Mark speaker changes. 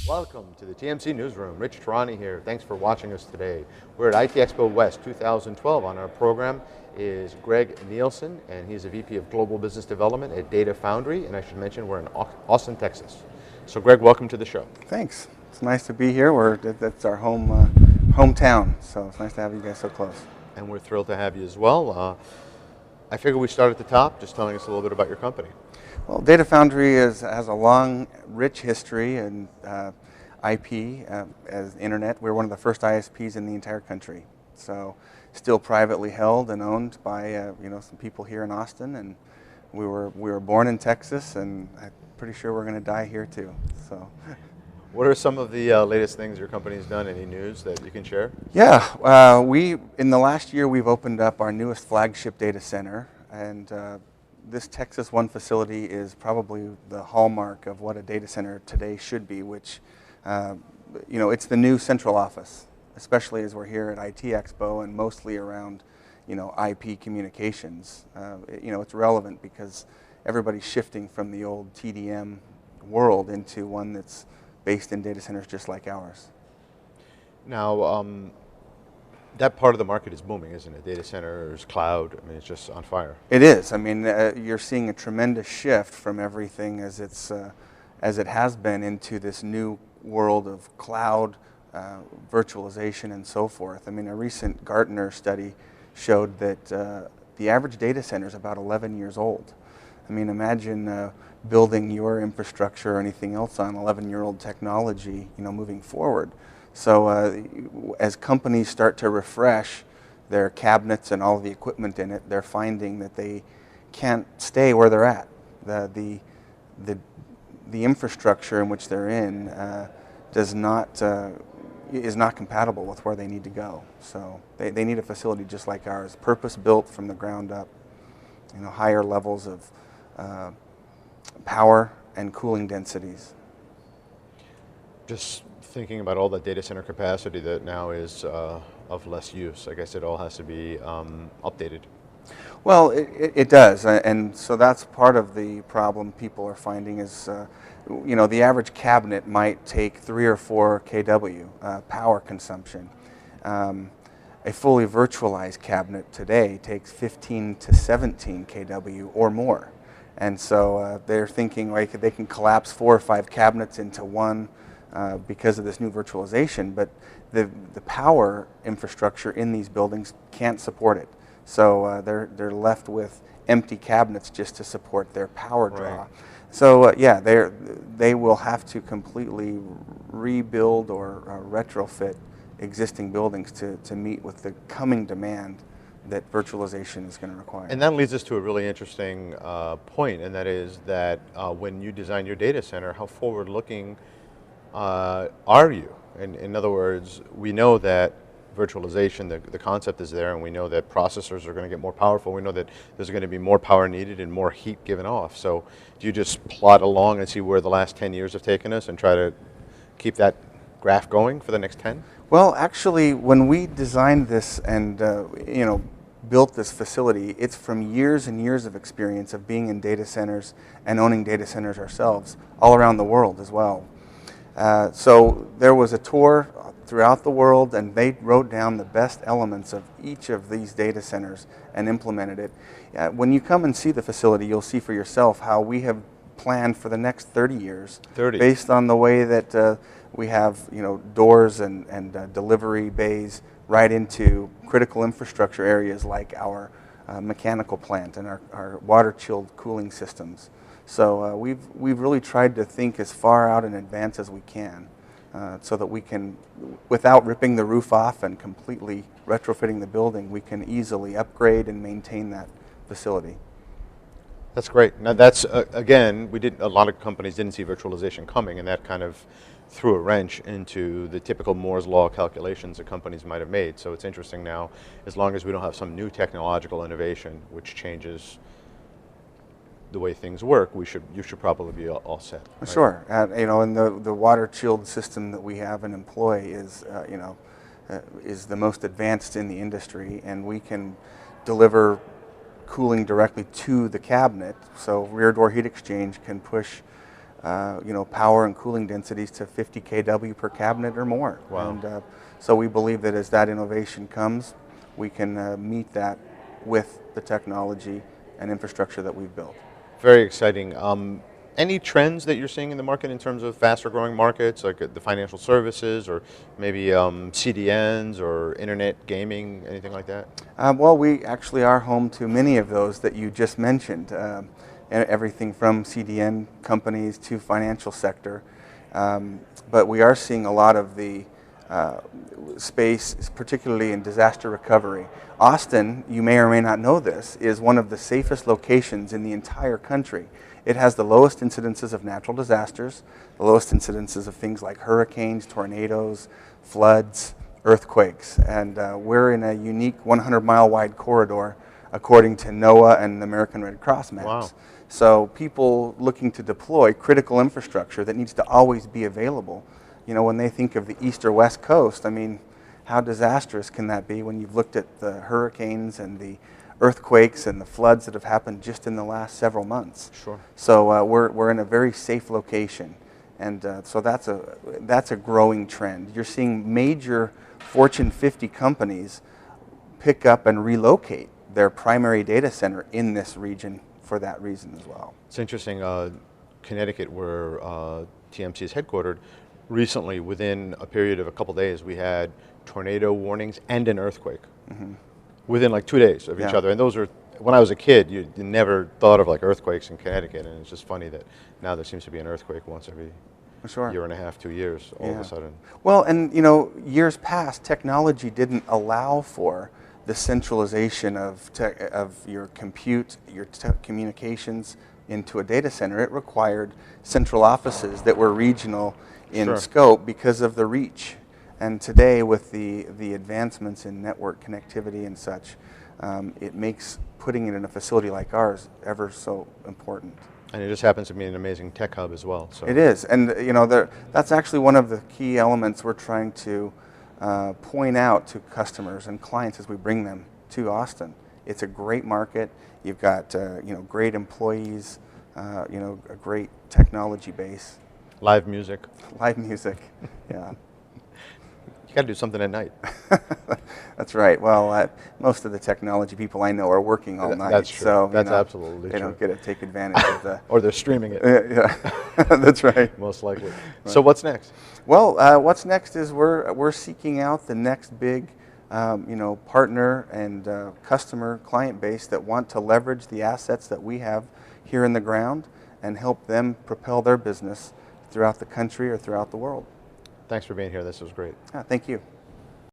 Speaker 1: Welcome to the TMC Newsroom. Rich Tehrani here. Thanks for watching us today. We're at IT Expo West 2012. On our program is Greg Nielsen, and he's a VP of Global Business Development at Data Foundry, and I should mention we're in Austin, Texas. So Greg, welcome to the show.
Speaker 2: Thanks. It's nice to be here. That's our hometown, so it's nice to have you guys so close.
Speaker 1: And we're thrilled to have you as well. I figure we start at the top, just telling us a little bit about your company.
Speaker 2: Well, Data Foundry has a long, rich history in IP as internet. We're one of the first ISPs in the entire country. So, still privately held and owned by some people here in Austin. And we were born in Texas, and I'm pretty sure we're going to die here too. So.
Speaker 1: What are some of the latest things your company's done? Any news that you can share?
Speaker 2: Yeah, in the last year we've opened up our newest flagship data center, and this Texas One facility is probably the hallmark of what a data center today should be, which, it's the new central office, especially as we're here at IT Expo and mostly around, IP communications. It's relevant because everybody's shifting from the old TDM world into one that's based in data centers just like ours.
Speaker 1: Now, that part of the market is booming, isn't it? Data centers, cloud, I mean, it's just on fire.
Speaker 2: It is. I mean, you're seeing a tremendous shift from everything as it has been into this new world of cloud, virtualization, and so forth. I mean, a recent Gartner study showed that the average data center is about 11 years old. I mean, imagine building your infrastructure or anything else on 11-year-old technology, moving forward. So as companies start to refresh their cabinets and all the equipment in it, they're finding that they can't stay where they're at. The infrastructure in which they're in is not compatible with where they need to go. So they need a facility just like ours, purpose-built from the ground up, higher levels of power and cooling densities.
Speaker 1: Just thinking about all the data center capacity that now is of less use, I guess it all has to be updated.
Speaker 2: Well, it does, and so that's part of the problem people are finding is, the average cabinet might take 3 or 4 kW power consumption. A fully virtualized cabinet today takes 15 to 17 kW or more. And so they're thinking like they can collapse 4 or 5 cabinets into one because of this new virtualization, but the power infrastructure in these buildings can't support it. So they're left with empty cabinets just to support their power draw. Right. So they will have to completely rebuild or retrofit existing buildings to meet with the coming demand that virtualization is going to require.
Speaker 1: And that leads us to a really interesting point, and that is that when you design your data center, how forward-looking are you? In other words, we know that virtualization, the concept is there, and we know that processors are going to get more powerful. We know that there's going to be more power needed and more heat given off. So do you just plot along and see where the last 10 years have taken us and try to keep that graph going for the next 10?
Speaker 2: Well, actually, when we designed this and built this facility, it's from years and years of experience of being in data centers and owning data centers ourselves all around the world as well. So there was a tour throughout the world, and they wrote down the best elements of each of these data centers and implemented it. When you come and see the facility, you'll see for yourself how we have planned for the next 30 years based on the way that we have doors and delivery bays right into critical infrastructure areas like our mechanical plant and our water-chilled cooling systems. So we've really tried to think as far out in advance as we can so that we can, without ripping the roof off and completely retrofitting the building, we can easily upgrade and maintain that facility.
Speaker 1: That's great. Now that's, again, a lot of companies didn't see virtualization coming, and that kind of threw a wrench into the typical Moore's Law calculations that companies might have made. So it's interesting now, as long as we don't have some new technological innovation which changes the way things work, you should probably be all set. Right?
Speaker 2: Sure, and the water-chilled system that we have and employ is the most advanced in the industry, and we can deliver cooling directly to the cabinet. So rear door heat exchange can push power and cooling densities to 50 kW per cabinet or more.
Speaker 1: Wow.
Speaker 2: And so we believe that as that innovation comes, we can meet that with the technology and infrastructure that we've built.
Speaker 1: Very exciting. Any trends that you're seeing in the market in terms of faster growing markets, like the financial services or maybe CDNs or internet gaming, anything like that?
Speaker 2: Well, we actually are home to many of those that you just mentioned. Everything from CDN companies to financial sector. But we are seeing a lot of the space, particularly in disaster recovery. Austin, you may or may not know this, is one of the safest locations in the entire country. It has the lowest incidences of natural disasters, the lowest incidences of things like hurricanes, tornadoes, floods, earthquakes. And we're in a unique 100-mile wide corridor according to NOAA and the American Red Cross maps.
Speaker 1: Wow.
Speaker 2: So people looking to deploy critical infrastructure that needs to always be available, when they think of the east or west coast, I mean, how disastrous can that be when you've looked at the hurricanes and the earthquakes and the floods that have happened just in the last several months?
Speaker 1: Sure.
Speaker 2: So we're in a very safe location, and so that's a growing trend. You're seeing major Fortune 50 companies pick up and relocate their primary data center in this region for that reason as well.
Speaker 1: It's interesting, Connecticut, where TMC is headquartered, recently, within a period of a couple days, we had tornado warnings and an earthquake within like 2 days of each other. And those are, when I was a kid, you never thought of like earthquakes in Connecticut, and it's just funny that now there seems to be an earthquake once every year and a half, 2 years, all of a sudden.
Speaker 2: Well, and years past, technology didn't allow for the centralization of your compute, your communications into a data center. It required central offices that were regional in scope because of the reach. And today, with the advancements in network connectivity and such, it makes putting it in a facility like ours ever so important.
Speaker 1: And it just happens to be an amazing tech hub as well. So
Speaker 2: it is, and that's actually one of the key elements we're trying to point out to customers and clients as we bring them to Austin. It's a great market. You've got great employees, a great technology base.
Speaker 1: Live music.
Speaker 2: Live music, yeah.
Speaker 1: You got to do something at night.
Speaker 2: That's right. Well, most of the technology people I know are working all night.
Speaker 1: That's true.
Speaker 2: So
Speaker 1: that's absolutely
Speaker 2: they
Speaker 1: true.
Speaker 2: don't get to take advantage of the.
Speaker 1: Or they're streaming it.
Speaker 2: Yeah, that's right.
Speaker 1: Most likely. Right. So what's next?
Speaker 2: Well, what's next is we're seeking out the next big, partner and customer client base that want to leverage the assets that we have here in the ground and help them propel their business throughout the country or throughout the world.
Speaker 1: Thanks for being here. This was great.
Speaker 2: Thank you.